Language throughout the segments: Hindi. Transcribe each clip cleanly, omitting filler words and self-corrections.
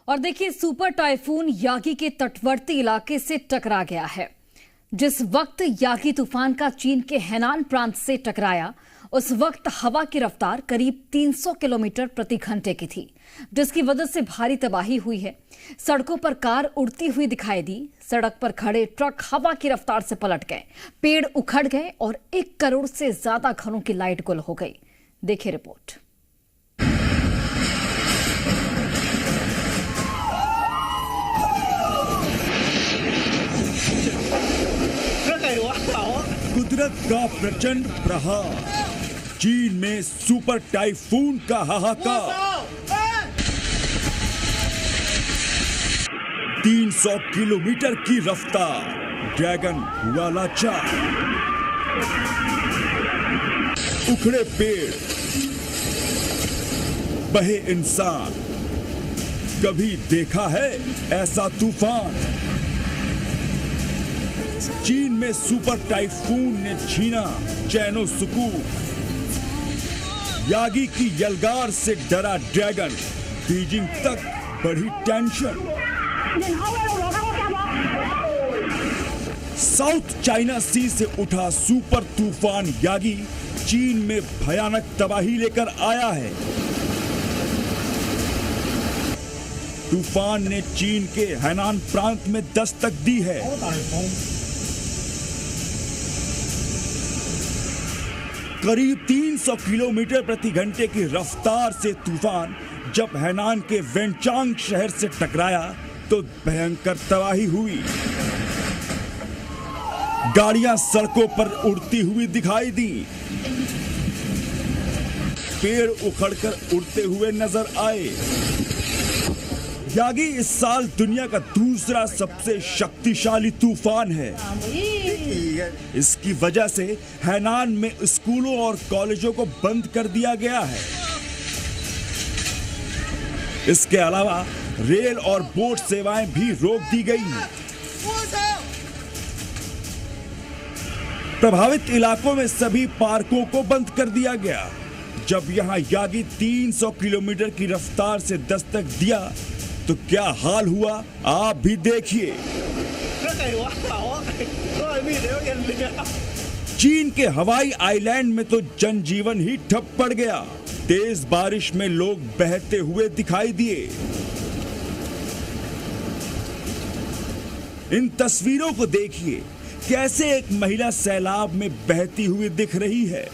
और देखिए, सुपर टाइफून यागी के तटवर्ती इलाके से टकरा गया है। जिस वक्त यागी तूफान का चीन के हैनान प्रांत से टकराया, उस वक्त हवा की रफ्तार करीब 300 किलोमीटर प्रति घंटे की थी, जिसकी वजह से भारी तबाही हुई है। सड़कों पर कार उड़ती हुई दिखाई दी, सड़क पर खड़े ट्रक हवा की रफ्तार से पलट गए, पेड़ उखड़ गए और 1 करोड़ से ज्यादा घरों की लाइट गुल हो गई। देखिए रिपोर्ट। कुदरत का प्रचंड प्रहार, चीन में सुपर टाइफून का हाहाकार। 300 किलोमीटर की रफ्तार, ड्रैगन हुआ लाचार। उखड़े पेड़, बहे इंसान, कभी देखा है ऐसा तूफान? चीन में सुपर टाइफून ने छीना चैनो सुकून। यागी की यलगार से डरा ड्रैगन, बीजिंग तक बढ़ी टेंशन। साउथ चाइना सी से उठा सुपर तूफान यागी चीन में भयानक तबाही लेकर आया है। तूफान ने चीन के हैनान प्रांत में दस्तक दी है। करीब 300 किलोमीटर प्रति घंटे की रफ्तार से तूफान जब हैनान के वेनचांग शहर से टकराया तो भयंकर तबाही हुई। गाड़ियां सड़कों पर उड़ती हुई दिखाई दी, पेड़ उखड़कर उड़ते हुए नजर आए। यागी इस साल दुनिया का दूसरा सबसे शक्तिशाली तूफान है। इसकी वजह से हैनान में स्कूलों और कॉलेजों को बंद कर दिया गया है। इसके अलावा रेल और बोट सेवाएं भी रोक दी गई हैं। प्रभावित इलाकों में सभी पार्कों को बंद कर दिया गया। जब यहां यागी 300 किलोमीटर की रफ्तार से दस्तक दिया तो क्या हाल हुआ, आप भी देखिए। चीन के हवाई आइलैंड में तो जनजीवन ही ठप पड़ गया। तेज बारिश में लोग बहते हुए दिखाई दिए। इन तस्वीरों को देखिए, कैसे एक महिला सैलाब में बहती हुई दिख रही है।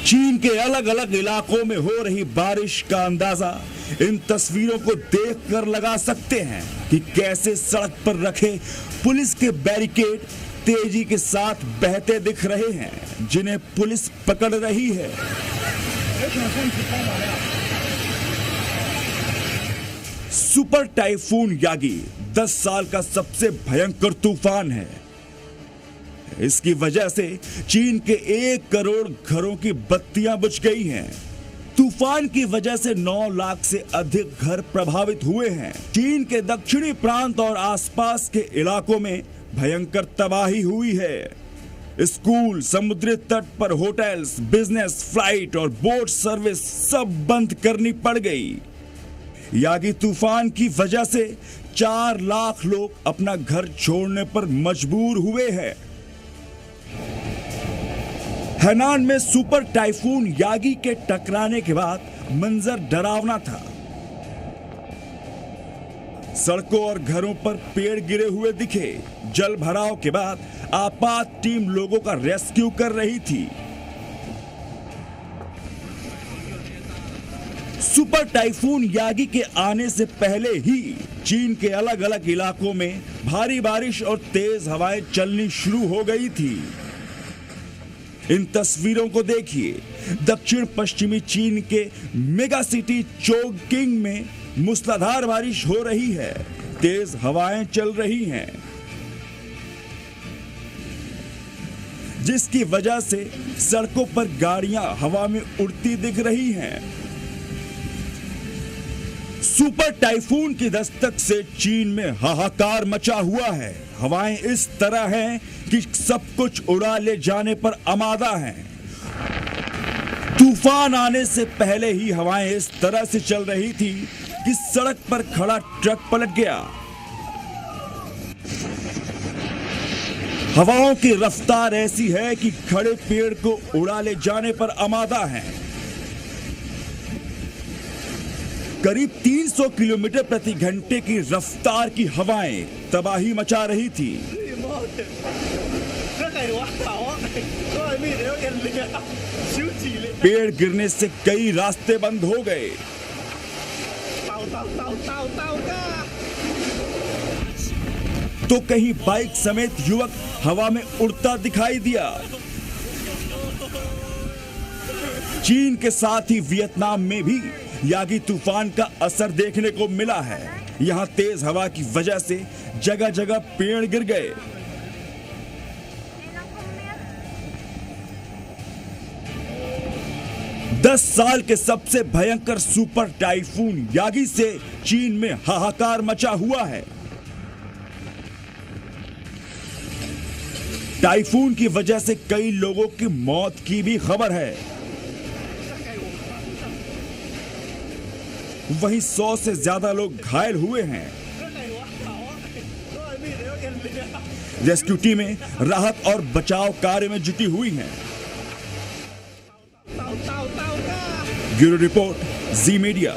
चीन के अलग अलग इलाकों में हो रही बारिश का अंदाजा इन तस्वीरों को देखकर लगा सकते हैं कि कैसे सड़क पर रखे पुलिस के बैरिकेड तेजी के साथ बहते दिख रहे हैं, जिन्हें पुलिस पकड़ रही है। सुपर टाइफून यागी 10 साल का सबसे भयंकर तूफान है। इसकी वजह से चीन के 1 करोड़ घरों की बत्तियां बुझ गई हैं। तूफान की वजह से 9 लाख से अधिक घर प्रभावित हुए हैं। चीन के दक्षिणी प्रांत और आसपास के इलाकों में भयंकर तबाही हुई है। स्कूल, समुद्री तट पर होटल्स, बिजनेस, फ्लाइट और बोट सर्विस सब बंद करनी पड़ गई। यागी तूफान की वजह से 4 लाख लोग अपना घर छोड़ने पर मजबूर हुए हैं। हैनान में सुपर टाइफून यागी के टकराने के बाद मंजर डरावना था। सड़कों और घरों पर पेड़ गिरे हुए दिखे। जल भराव के बाद आपात टीम लोगों का रेस्क्यू कर रही थी। सुपर टाइफून यागी के आने से पहले ही चीन के अलग अलग इलाकों में भारी बारिश और तेज हवाएं चलनी शुरू हो गई थी। इन तस्वीरों को देखिए, दक्षिण पश्चिमी चीन के मेगा सिटी चोंगकिंग में मूसलाधार बारिश हो रही है, तेज हवाएं चल रही हैं, जिसकी वजह से सड़कों पर गाड़ियां हवा में उड़ती दिख रही हैं। सुपर टाइफून की दस्तक से चीन में हाहाकार मचा हुआ है। हवाएं इस तरह हैं कि सब कुछ उड़ा ले जाने पर आमादा हैं। तूफान आने से पहले ही हवाएं इस तरह से चल रही थी कि सड़क पर खड़ा ट्रक पलट गया। हवाओं की रफ्तार ऐसी है कि खड़े पेड़ को उड़ा ले जाने पर आमादा है। करीब 300 किलोमीटर प्रति घंटे की रफ्तार की हवाएं तबाही मचा रही थी। पेड़ गिरने से कई रास्ते बंद हो गए। तो कहीं बाइक समेत युवक हवा में उड़ता दिखाई दिया। चीन के साथ ही वियतनाम में भी यागी तूफान का असर देखने को मिला है। यहां तेज हवा की वजह से जगह जगह पेड़ गिर गए। दस साल के सबसे भयंकर सुपर टाइफून यागी से चीन में हाहाकार मचा हुआ है। टाइफून की वजह से कई लोगों की मौत की भी खबर है। वहीं 100 से ज्यादा लोग घायल हुए हैं। रेस्क्यू टीमें राहत और बचाव कार्य में जुटी हुई हैं। ब्यूरो रिपोर्ट, जी मीडिया।